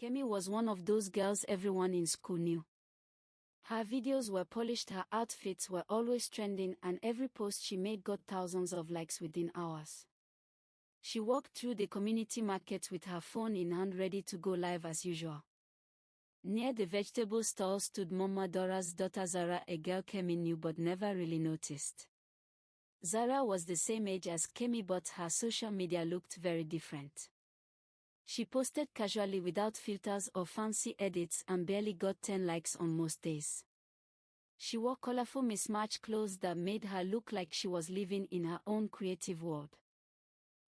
Kemi was one of those girls everyone in school knew. Her videos were polished, her outfits were always trending, and every post she made got thousands of likes within hours. She walked through the community market with her phone in hand, ready to go live as usual. Near the vegetable stall stood Mama Dora's daughter Zara, a girl Kemi knew but never really noticed. Zara was the same age as Kemi, but her social media looked very different. She posted casually without filters or fancy edits and barely got 10 likes on most days. She wore colorful mismatched clothes that made her look like she was living in her own creative world.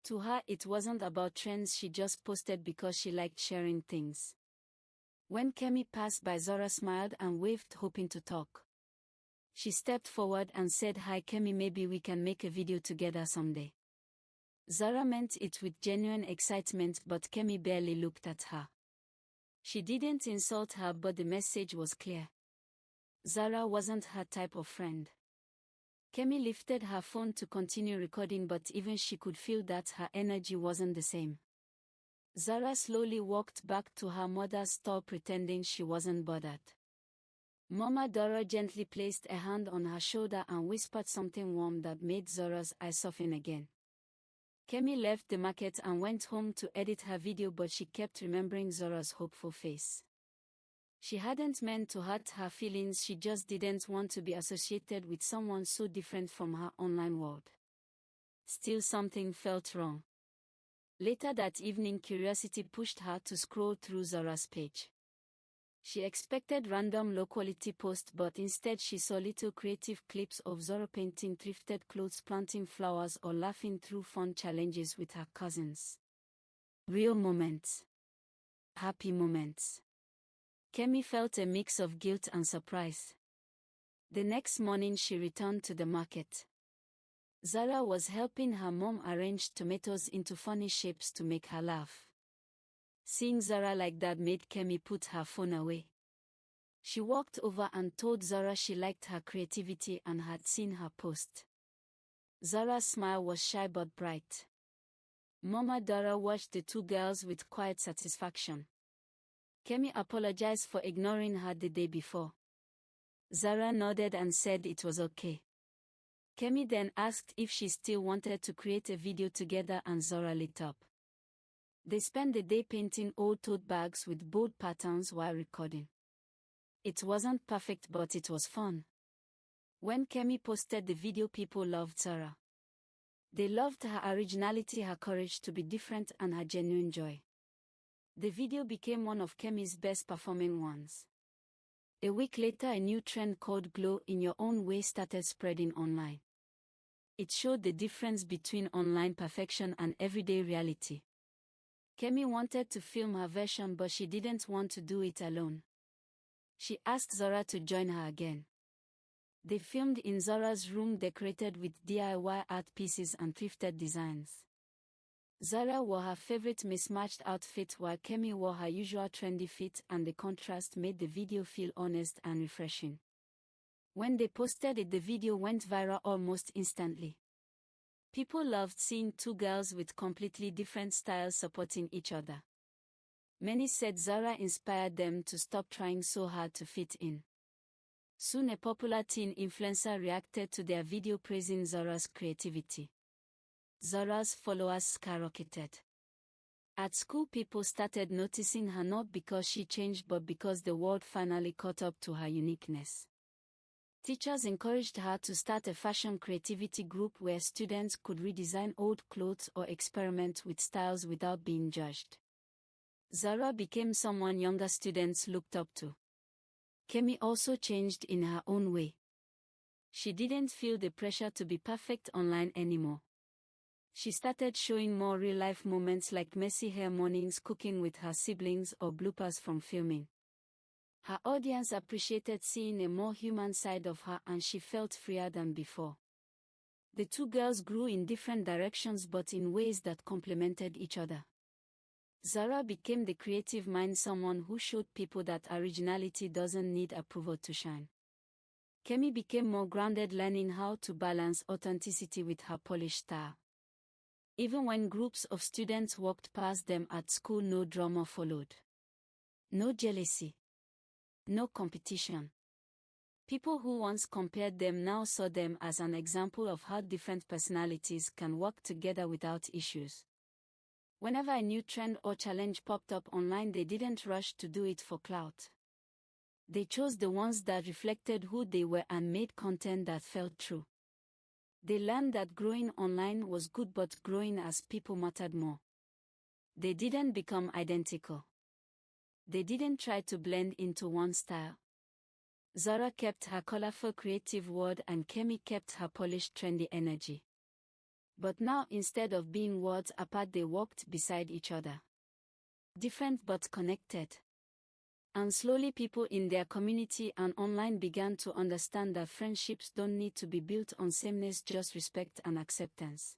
To her, it wasn't about trends, she just posted because she liked sharing things. When Kemi passed by, Zara smiled and waved, hoping to talk. She stepped forward and said, "Hi Kemi, maybe we can make a video together someday." Zara meant it with genuine excitement, but Kemi barely looked at her. She didn't insult her, but the message was clear. Zara wasn't her type of friend. Kemi lifted her phone to continue recording, but even she could feel that her energy wasn't the same. Zara slowly walked back to her mother's stall, pretending she wasn't bothered. Mama Dora gently placed a hand on her shoulder and whispered something warm that made Zara's eyes soften again. Kemi left the market and went home to edit her video, but she kept remembering Zara's hopeful face. She hadn't meant to hurt her feelings, she just didn't want to be associated with someone so different from her online world. Still, something felt wrong. Later that evening, curiosity pushed her to scroll through Zara's page. She expected random low-quality posts, but instead she saw little creative clips of Zara painting thrifted clothes, planting flowers, or laughing through fun challenges with her cousins. Real moments. Happy moments. Kemi felt a mix of guilt and surprise. The next morning she returned to the market. Zara was helping her mom arrange tomatoes into funny shapes to make her laugh. Seeing Zara like that made Kemi put her phone away. She walked over and told Zara she liked her creativity and had seen her post. Zara's smile was shy but bright. Mama Dora watched the two girls with quiet satisfaction. Kemi apologized for ignoring her the day before. Zara nodded and said it was okay. Kemi then asked if she still wanted to create a video together, and Zara lit up. They spent the day painting old tote bags with bold patterns while recording. It wasn't perfect, but it was fun. When Kemi posted the video, people loved Zara. They loved her originality, her courage to be different, and her genuine joy. The video became one of Kemi's best performing ones. A week later, a new trend called Glow in Your Own Way started spreading online. It showed the difference between online perfection and everyday reality. Kemi wanted to film her version, but she didn't want to do it alone. She asked Zara to join her again. They filmed in Zara's room, decorated with DIY art pieces and thrifted designs. Zara wore her favorite mismatched outfit while Kemi wore her usual trendy fit, and the contrast made the video feel honest and refreshing. When they posted it, the video went viral almost instantly. People loved seeing two girls with completely different styles supporting each other. Many said Zara inspired them to stop trying so hard to fit in. Soon a popular teen influencer reacted to their video praising Zara's creativity. Zara's followers skyrocketed. At school, people started noticing her, not because she changed but because the world finally caught up to her uniqueness. Teachers encouraged her to start a fashion creativity group where students could redesign old clothes or experiment with styles without being judged. Zara became someone younger students looked up to. Kemi also changed in her own way. She didn't feel the pressure to be perfect online anymore. She started showing more real-life moments like messy hair mornings, cooking with her siblings, or bloopers from filming. Her audience appreciated seeing a more human side of her, and she felt freer than before. The two girls grew in different directions but in ways that complemented each other. Zara became the creative mind, someone who showed people that originality doesn't need approval to shine. Kemi became more grounded, learning how to balance authenticity with her polished style. Even when groups of students walked past them at school, no drama followed. No jealousy. No competition. People who once compared them now saw them as an example of how different personalities can work together without issues. Whenever a new trend or challenge popped up online, they didn't rush to do it for clout. They chose the ones that reflected who they were and made content that felt true. They learned that growing online was good, but growing as people mattered more. They didn't become identical. They didn't try to blend into one style. Zara kept her colorful creative world and Kemi kept her polished trendy energy. But now, instead of being worlds apart, they walked beside each other. Different but connected. And slowly people in their community and online began to understand that friendships don't need to be built on sameness, just respect and acceptance.